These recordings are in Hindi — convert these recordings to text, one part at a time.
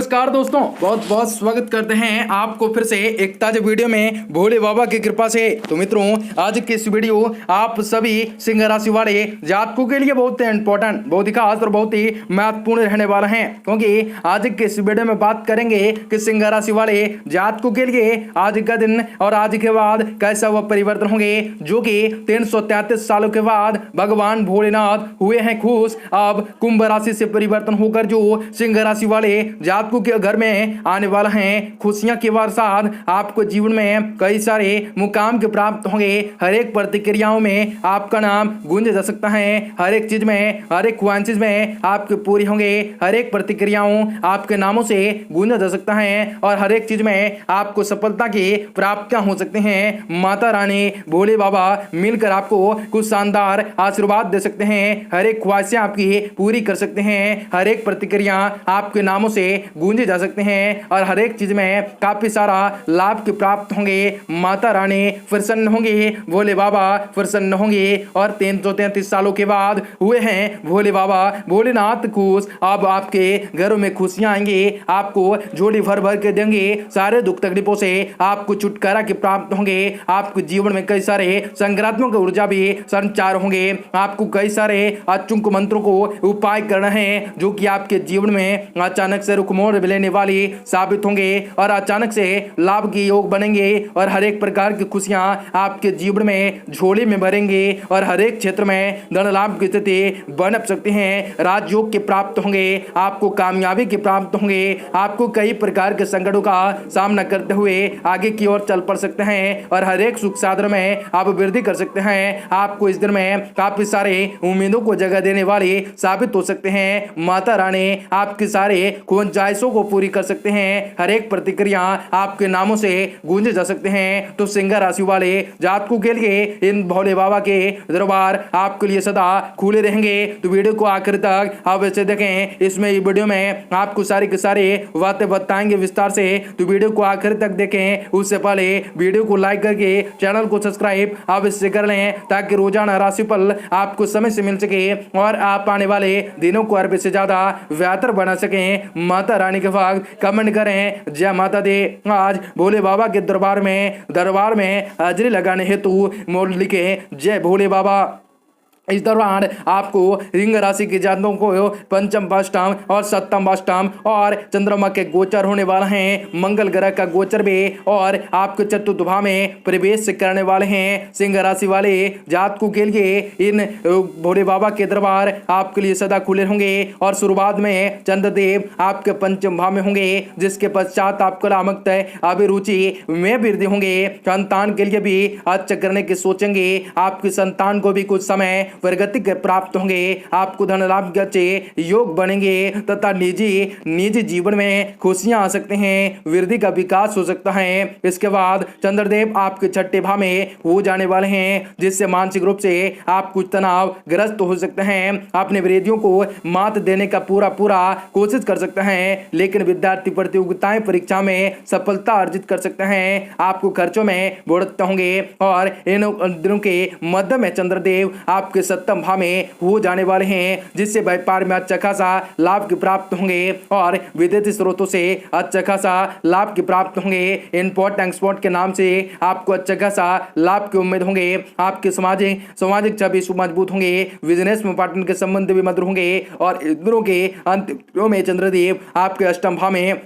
नमस्कार दोस्तों, बहुत बहुत स्वागत करते हैं आपको फिर से एक ताजे वीडियो में भोले बाबा की कृपा से। तो मित्रों, आज की इस वीडियो आप सभी सिंह राशि वाले जातकों के लिए बहुत ही इंपॉर्टेंट, बहुत ही खास और बहुत ही महत्वपूर्ण रहने वाला है, क्योंकि आज के इस वीडियो में बात करेंगे कि सिंह राशि वाले जातकों के लिए आज का दिन और आज के बाद कैसा वह परिवर्तन होंगे, जो कि 333 सालों के बाद भगवान भोलेनाथ हुए हैं खुश। अब कुंभ राशि से परिवर्तन होकर जो सिंह राशि वाले जातकों के घर में आने वाला है, खुशियां के साथ आपको जीवन में कई सारे मुकाम के प्राप्त होंगे। हर एक प्रतिक्रियाओं में आपका नाम गूंज जा सकता है, हर एक चीज में, हर एक ख्वाहिश में आपके पूरी होंगे, हर एक प्रतिक्रियाओं आपके नामों से गूंज जा सकता है और हर एक चीज में आपको सफलता की प्राप्तियां हो सकती हैं। माता रानी भोले बाबा मिलकर आपको कुछ शानदार आशीर्वाद दे सकते हैं, हर एक ख्वाहिशें आपकी पूरी कर सकते हैं, हर एक प्रतिक्रिया आपके नामों से गूंजे जा सकते हैं और हर एक चीज में काफी सारा लाभ के प्राप्त होंगे। माता रानी प्रसन्न होंगे, भोले बाबा प्रसन्न होंगे और 333 सालों के बाद हुए हैं भोले बाबा भोलेनाथ खुश। अब आपके घरों में खुशियां आएंगी, आपको झोली भर भर के देंगे, सारे दुख तकलीफों से आपको छुटकारा के प्राप्त होंगे। आपके जीवन में कई सारे संक्रात्मक ऊर्जा भी संचार होंगे। आपको कई सारे अचूक मंत्रों को उपाय करना है, जो कि आपके जीवन में अचानक से रुख मोड़ लेने वाली साबित होंगे और अचानक से लाभ के योग बनेंगे और हर एक प्रकार की खुशियां आपके जीवन में झोली में भरेंगे और हर एक क्षेत्र में धन लाभ की स्थिति बन सकती है। राजयोग के प्राप्त होंगे, आपको कामयाबी के प्राप्त होंगे, आपको कई प्रकार के संकटों का सामना करते हुए आगे की ओर चल पड़ सकते हैं और हर एक सुख साधन में आप वृद्धि कर सकते हैं। आपको इस दिन में काफी सारे उम्मीदों को जगह देने वाले साबित हो सकते हैं। माता रानी आपके सारे ख्वाहिशों को पूरी कर सकते हैं, हर एक प्रतिक्रिया आपके नामों से गूंजे जा सकते हैं। तो सिंह राशि वाले जातकों के लिए इन भोले बाबा के दरबार आपके लिए सदा खुले रहेंगे। तो वीडियो को आखिर तक आप ऐसे देखें, इसमें ये वीडियो में आपको सारी के सारे बातें बताएंगे विस्तार से, तो वीडियो को आखिर तक देखें। उससे पहले वीडियो को लाइक करके चैनल को सब्सक्राइब अवश्य कर लें, ताकि रोजाना राशिफल आपको समय से मिल सके और आप आने वाले दिनों को अरबे से ज्यादा बेहतर बना सकें। माता रानी के वक्त कमेंट करें जय माता दी। आज भोले बाबा के दरबार में हाजिरी लगाने हेतु मोल लिखे जय भोले बाबा। इस दौरान आपको सिंह राशि के जातकों को पंचम अष्टम और सप्तम अष्टम और चंद्रमा के गोचर होने वाला है, मंगल ग्रह का गोचर भी और आपके चतुर्थ भाव में प्रवेश करने वाले हैं। सिंह राशि वाले जातकों के लिए इन भोले बाबा के दरबार आपके लिए सदा खुले होंगे और शुरुआत में चंद्रदेव आपके पंचम भाव में होंगे, जिसके पश्चात आपको लामक अभिरुचि में वृद्धि होंगे। संतान के लिए भी अच्छा करने की सोचेंगे, आपकी संतान को भी कुछ समय प्रगति के प्राप्त होंगे, आपको धन लाभ के अच्छे योग बनेंगे तथा निजी जीवन में खुशियां आ सकते हैं, वृद्धि का विकास हो सकता है। इसके बाद चंद्रदेव आपके छठे भाव में हो जाने वाले हैं, जिससे मानसिक रूप से आप कुछ तनाव ग्रस्त हो सकते हैं। अपने विरोधियों को मात देने का पूरा कोशिश कर सकते हैं, लेकिन विद्यार्थी प्रतियोगिताएं परीक्षा में सफलता अर्जित कर सकते हैं। आपको खर्चों में बढ़ोतरी होंगे और इन दिनों के मध्य में चंद्रदेव आपके सप्तम भाव में हो जाने वाले हैं, जिससे व्यापार में अच्छा खासा लाभ के प्राप्त होंगे और विदेशी स्रोतों से अच्छा खासा लाभ के प्राप्त होंगे। इंपोर्ट एक्सपोर्ट के नाम से आपको अच्छा खासा लाभ की उम्मीद होंगे। आपके सामाजिक छवि मजबूत होंगे, बिजनेस में पार्टनर के संबंध भी मधुर होंगे और दिनों के अंत में चंद्रदेव आपके अष्टम भाव में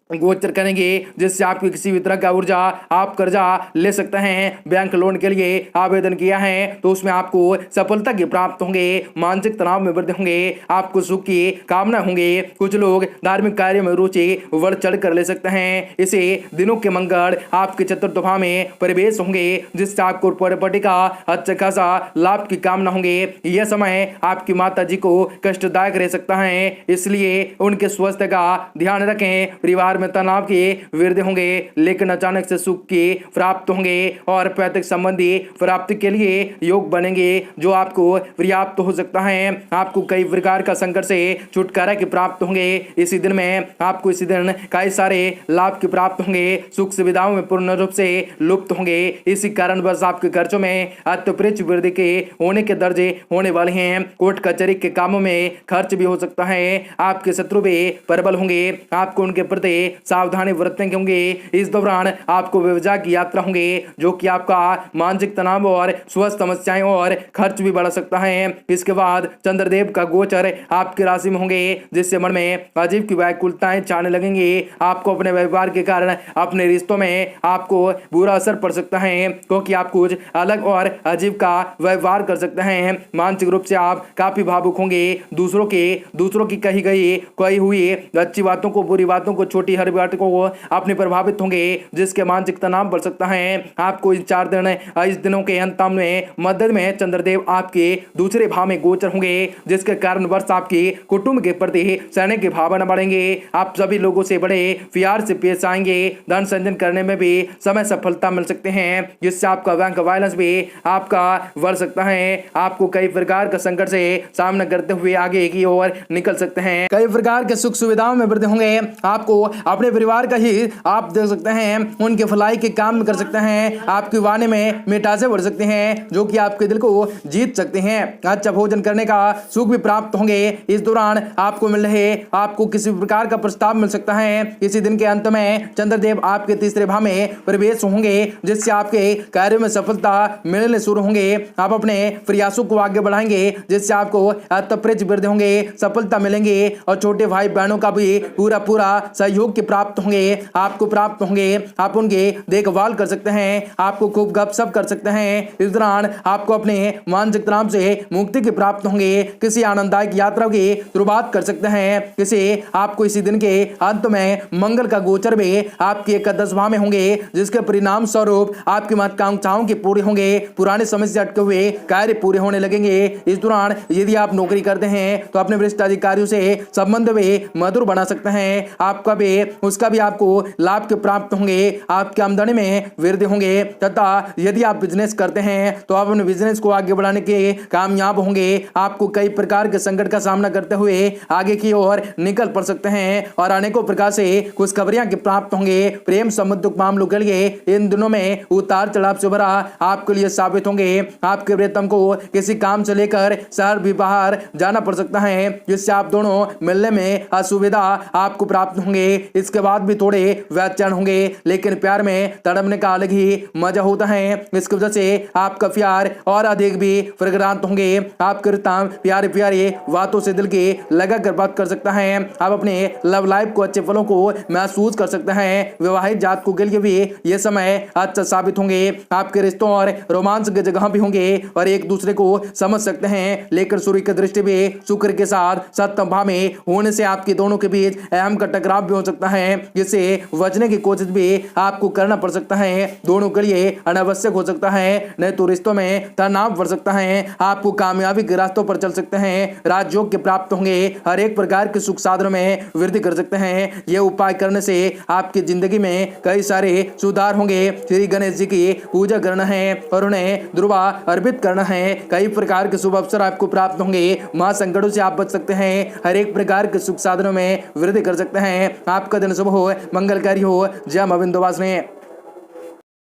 गोचर करेंगे, जिससे आपकी किसी भी तरह का ऊर्जा आप कर्जा ले सकते हैं। बैंक लोन के लिए आवेदन किया है तो उसमें आपको सफलता की प्राप्त होंगे, मानसिक तनाव में वृद्धि होंगे, आपको सुख की कामना होंगे। कुछ लोग धार्मिक कार्य में रुचि बढ़ चढ़ कर ले सकते हैं। इसे दिनों के मंगल आपके चतुर्थ भाव में प्रवेश होंगे, जिससे आपको प्रॉपर्टी का अच्छा खासा लाभ की कामना होंगे। यह समय आपकी माता जी को कष्टदायक रह सकता है, इसलिए उनके स्वास्थ्य का ध्यान रखें। परिवार परिवार में तनाव की वृद्धि होंगे, लेकिन अचानक से सुख की प्राप्त होंगे और पैतृक संबंधी प्राप्ति के लिए योग बनेंगे जो आपको पर्याप्त हो सकता है। आपको कई प्रकार का संकट से छुटकारा की प्राप्त होंगे। इसी दिन में आपको इसी दिन कई सारे लाभ की प्राप्त होंगे, सुख सुविधाओं में पूर्ण रूप से लुप्त होंगे। इसी कारण बस आपके खर्चों में अत्यधिक वृद्धि के होने के दर्जे होने वाले हैं। कोर्ट कचहरी के कामों में खर्च भी हो सकता है। आपके शत्रु भी प्रबल होंगे, आपको उनके प्रति सावधानी बरतने होंगे। इस दौरान आपको व्यवसाय की यात्रा होंगे जो कि आपका मानसिक तनाव और स्वास्थ्य समस्याएं और खर्च भी बढ़ा सकता है। इसके बाद चंद्रदेव का गोचर आपकी राशि में होंगे जिससे मन में अजीब की व्याकुलताएं छाने लगेंगी। आपको अपने व्यवहार के कारण अपने रिश्तों में आपको बुरा असर पड़ सकता है क्योंकि आप कुछ अलग और अजीब का व्यवहार कर सकते हैं। मानसिक रूप से आप काफी भावुक होंगे, दूसरों की कही हुई अच्छी बातों को, बुरी बातों को, छोटी हर बात को अपने प्रभावित होंगे जिसके मानसिक तनाव बढ़ सकता है। आपको इस दिनों के अंत में मध्य में चंद्रदेव आपके दूसरे भाव में गोचर होंगे जिसके कारण वर्ष आपकी कुटुंब के प्रति सहने की भावना बढ़ेंगे। आप सभी लोगों से बड़े प्यार से पेश आएंगे। धन संजन करने में भी समय सफलता मिल सकते हैं जिससे आपका बैंक बैलेंस भी आपका बढ़ सकता है। आपको कई प्रकार का संकट से सामना करते हुए आगे की ओर निकल सकते हैं। कई प्रकार के सुख सुविधाओं में वृद्धि होंगे। आपको अपने परिवार का ही आप देख सकते हैं, उनके भलाई के काम कर सकते हैं। आपकी वाणी में मिठासे बढ़ सकते हैं जो कि आपके दिल को जीत सकते हैं। अच्छा भोजन करने का सुख भी प्राप्त होंगे। इस दौरान आपको किसी प्रकार का प्रस्ताव मिल सकता है। इसी दिन के अंत में चंद्रदेव आपके तीसरे भाव में प्रवेश होंगे जिससे आपके कार्यों में सफलता मिलने शुरू होंगे। आप अपने प्रयासों को आगे बढ़ाएंगे जिससे आपको अत्यधिक वृद्धि होंगे, सफलता मिलेंगे और छोटे भाई बहनों का भी पूरा सहयोग के प्राप्त होंगे। आपको प्राप्त होंगे, आप उनके देखभाल कर सकते हैं, आपको खूब गपशप कर सकते हैं। इस दौरान आपको अपने मानसिक तनाव से मुक्ति की प्राप्त होंगे। किसी आनंददायक यात्रा की शुरुआत कर सकते हैं। आपको इसी दिन के अंत में मंगल का गोचर भी आपके एकादश भाव में होंगे जिसके परिणाम स्वरूप आपकी महत्वाकांक्षाओं के पूरे होंगे। पुराने समय से अटके हुए कार्य पूरे होने लगेंगे। इस दौरान यदि आप नौकरी करते हैं तो अपने वरिष्ठ अधिकारियों से संबंध भी मधुर बना सकते हैं। उसका भी आपको लाभ के प्राप्त होंगे। आपकी आमदनी में वृद्धि होंगे तथा यदि आप बिजनेस करते हैं तो आप अपने बिजनेस को आगे बढ़ाने के कामयाब होंगे। आपको कई प्रकार के संकट का सामना करते हुए आगे की ओर निकल पड़ सकते हैं और अनेकों प्रकार से खुशखबरियां की प्राप्त होंगे। प्रेम संबंधित मामलों के लिए इन दिनों में उतार चढ़ाव से भरा आपके लिए साबित होंगे। आपके प्रियतम को किसी काम से लेकर शहर भी बाहर जाना पड़ सकता है जिससे आप दोनों मिलने में असुविधा आपको प्राप्त होंगे। इसके बाद भी थोड़े व्याचरण होंगे लेकिन प्यार में तड़पने का अलग ही मजा होता है। इसकी वजह से आपका प्यार और अधिक भी प्रगाढ़ होंगे। आपके रिश्ता प्यारे प्यारे बातों से दिल की लगा कर बात कर सकता है। आप अपने लव लाइफ को अच्छे फलों को महसूस कर सकते हैं। विवाहित जातकों के लिए भी यह समय अच्छा साबित होंगे। आपके रिश्तों और रोमांस की जगह भी होंगे और एक दूसरे को समझ सकते हैं। लेकर सूर्य की दृष्टि भी शुक्र के साथ सप्तम भाव में होने से आपके दोनों के बीच अहम का टकराव भी हो सकता है जिससे बचने की कोशिश भी आपको करना पड़ सकता है। दोनों के लिए अनावश्यक हो सकता है, नहीं तो रिश्तों में तनाव बढ़ सकता है। आपको कामयाबी के रास्तों पर चल सकते हैं। राजयोग के प्राप्त होंगे। हर एक प्रकार के सुख साधनों में वृद्धि कर सकते हैं। यह उपाय करने से आपकी जिंदगी में कई सारे सुधार होंगे। श्री गणेश जी की पूजा करना है और उन्हें दुर्वा अर्पित करना है। कई प्रकार के शुभ अवसर आपको प्राप्त होंगे। मां संकटों से आप बच सकते हैं। हर एक प्रकार के सुख साधनों में वृद्धि कर सकते हैं। आपका दिन शुभ हो, मंगलकारी हो। जय मां विंध्यवासिनी।